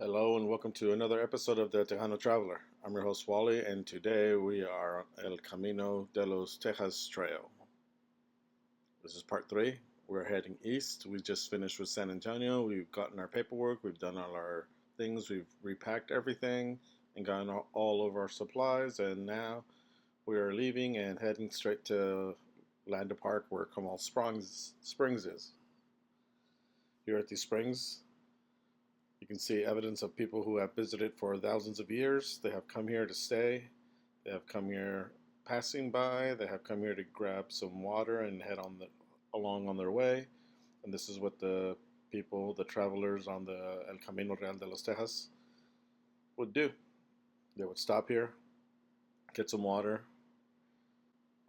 Hello and welcome to another episode of the Tejano Traveler. I'm your host Wally, and today we are on El Camino de los Tejas Trail. This is part three. We're heading east. We just finished with San Antonio. We've gotten our paperwork. We've done all our things. We've repacked everything and gotten all of our supplies. And now we are leaving and heading straight to Landa Park, where Comal Springs is. Here at these springs, you can see evidence of people who have visited for thousands of years. They have come here to stay. They have come here passing by. They have come here to grab some water and head along on their way. And this is what the people, the travelers on the El Camino Real de los Tejas would do. They would stop here, get some water,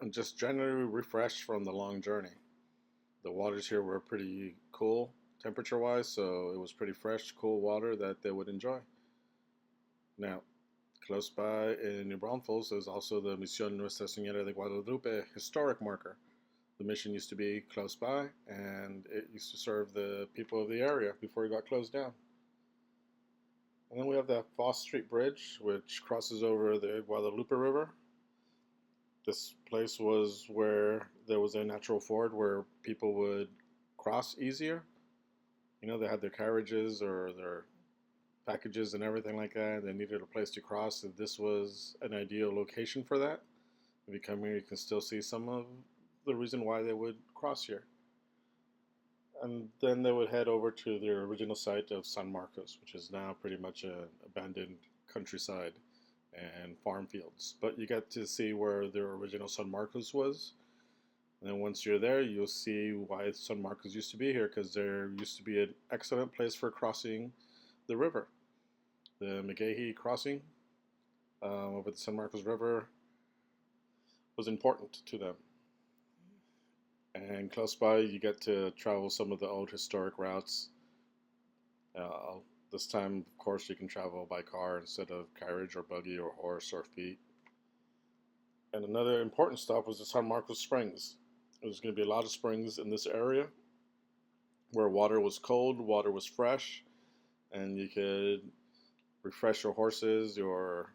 and just generally refresh from the long journey. The waters here were pretty cool temperature wise, so it was pretty fresh, cool water that they would enjoy. Now, close by in New Braunfels is also the Misión Nuestra Señora de Guadalupe historic marker. The mission used to be close by, and it used to serve the people of the area before it got closed down. And then we have the Foss Street Bridge, which crosses over the Guadalupe River. This place was where there was a natural ford where people would cross easier. You know, they had their carriages or their packages and everything like that. They needed a place to cross, and this was an ideal location for that. If you come here, you can still see some of the reason why they would cross here. And then they would head over to their original site of San Marcos, which is now pretty much an abandoned countryside and farm fields. But you get to see where their original San Marcos was. And then once you're there, you'll see why San Marcos used to be here, because there used to be an excellent place for crossing the river. The McGahey crossing over the San Marcos River was important to them. And close by, you get to travel some of the old historic routes. This time, of course, you can travel by car instead of carriage or buggy or horse or feet. And another important stop was the San Marcos Springs. There's going to be a lot of springs in this area where water was cold, water was fresh, and you could refresh your horses, your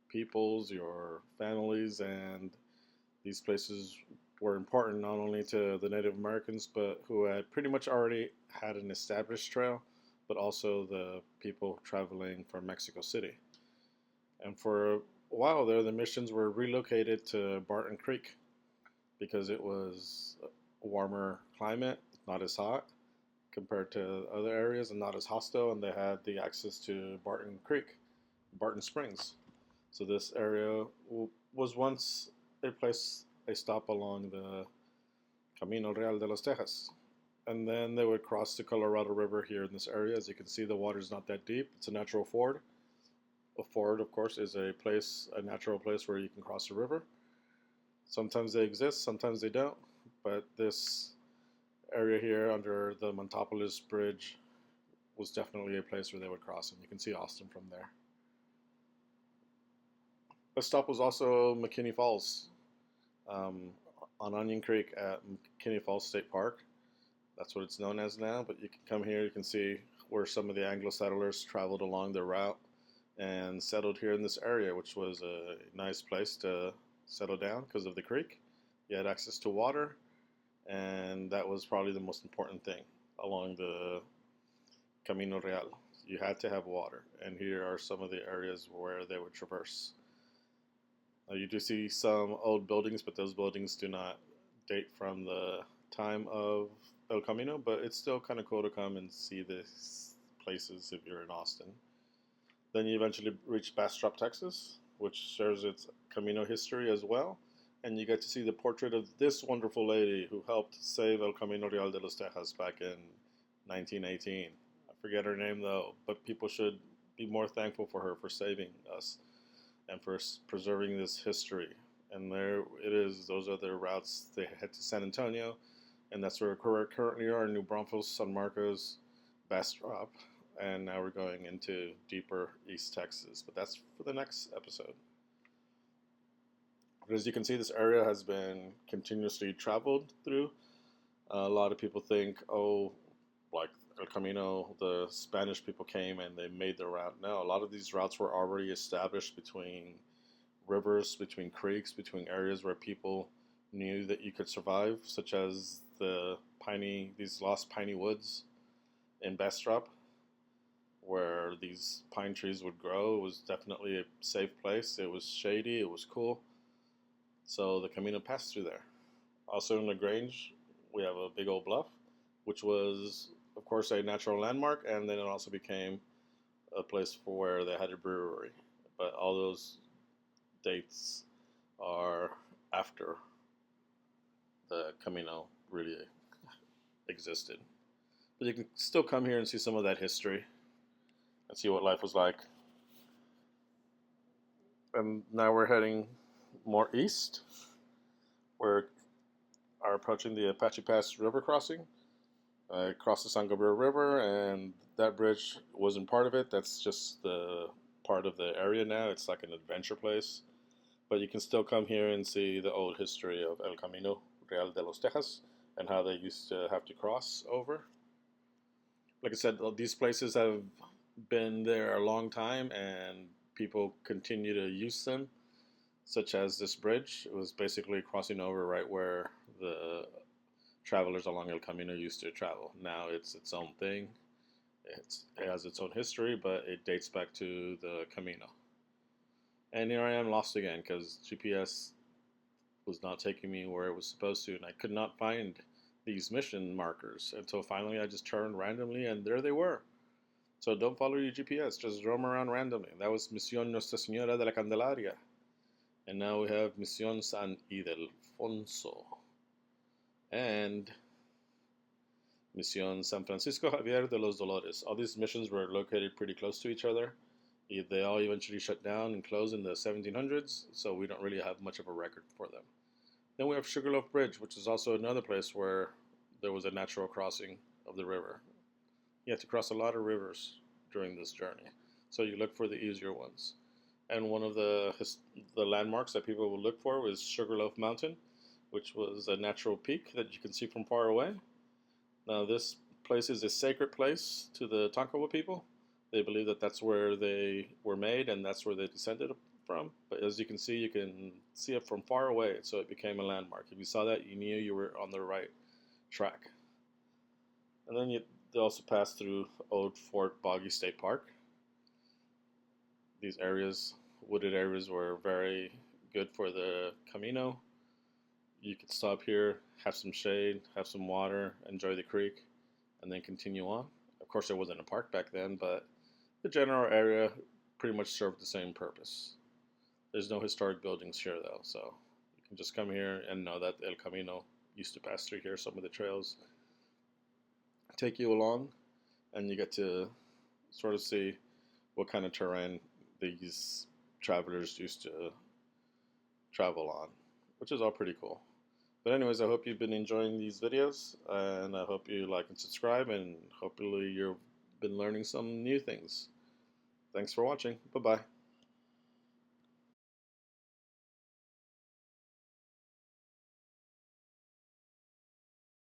peoples, your families, and these places were important not only to the Native Americans, but who had pretty much already had an established trail, but also the people traveling from Mexico City. And for a while there, the missions were relocated to Barton Creek because it was a warmer climate, not as hot compared to other areas, and not as hostile, and they had the access to Barton Creek, Barton Springs. So this area was once a stop along the Camino Real de los Tejas. And then they would cross the Colorado River here in this area. As you can see, the water's not that deep. It's a natural ford. A ford, of course, is a natural place where you can cross a river. Sometimes they exist, sometimes they don't. But this area here under the Montopolis Bridge was definitely a place where they would cross, and you can see Austin from there. A stop was also McKinney Falls on Onion Creek at McKinney Falls State Park. That's what it's known as now, but you can come here, you can see where some of the Anglo settlers traveled along their route and settled here in this area, which was a nice place to settle down because of the creek. You had access to water, and that was probably the most important thing along the Camino Real. You had to have water, and here are some of the areas where they would traverse. You do see some old buildings, but those buildings do not date from the time of El Camino, but it's still kind of cool to come and see these places if you're in Austin. Then you eventually reach Bastrop, Texas, which shares its Camino history as well, and you get to see the portrait of this wonderful lady who helped save El Camino Real de los Tejas back in 1918. I forget her name though, but people should be more thankful for her for saving us and for preserving this history. And there it is. Those are the routes. They head to San Antonio, and that's where we currently are in New Braunfels, San Marcos, Bastrop, and now we're going into deeper East Texas. But that's for the next episode. But as you can see, this area has been continuously traveled through. A lot of people think, oh, like El Camino, the Spanish people came and they made the route. No, a lot of these routes were already established between rivers, between creeks, between areas where people knew that you could survive, such as these lost piney woods in Bastrop, where these pine trees would grow. It was definitely a safe place. It was shady. It was cool. So the Camino passed through there. Also in LaGrange, we have a big old bluff, which was, of course, a natural landmark, and then it also became a place for where they had a brewery. But all those dates are after the Camino really existed. But you can still come here and see some of that history and see what life was like. And now we're heading more east. We are approaching the Apache Pass River crossing. Across the San Gabriel River, and that bridge wasn't part of it. That's just the part of the area now. It's like an adventure place. But you can still come here and see the old history of El Camino Real de los Tejas and how they used to have to cross over. Like I said, these places have been there a long time and people continue to use them, such as this bridge. It was basically crossing over right where the travelers along El Camino used to travel. Now it's its own thing. It has its own history, but it dates back to the Camino. And here I am lost again because GPS was not taking me where it was supposed to, and I could not find these mission markers until finally I just turned randomly and there they were. So don't follow your GPS, just roam around randomly. That was Misión Nuestra Señora de la Candelaria. And now we have Misión San Ildefonso and Misión San Francisco Javier de los Dolores. All these missions were located pretty close to each other. They all eventually shut down and closed in the 1700s, so we don't really have much of a record for them. Then we have Sugarloaf Bridge, which is also another place where there was a natural crossing of the river. You have to cross a lot of rivers during this journey, so you look for the easier ones. And one of the landmarks that people would look for was Sugarloaf Mountain, which was a natural peak that you can see from far away. Now this place is a sacred place to the Tonkawa people. They believe that that's where they were made and that's where they descended from. But as you can see it from far away, so it became a landmark. If you saw that, you knew you were on the right track. And then they also passed through Old Fort Boggy State Park. These areas, wooded areas, were very good for the Camino. You could stop here, have some shade, have some water, enjoy the creek, and then continue on. Of course, there wasn't a park back then, but the general area pretty much served the same purpose. There's no historic buildings here, though, so you can just come here and know that El Camino used to pass through here. Some of the trails take you along, and you get to sort of see what kind of terrain these travelers used to travel on, which is all pretty cool. But anyways, I hope you've been enjoying these videos, and I hope you like and subscribe, and hopefully you've been learning some new things. Thanks for watching. Bye-bye.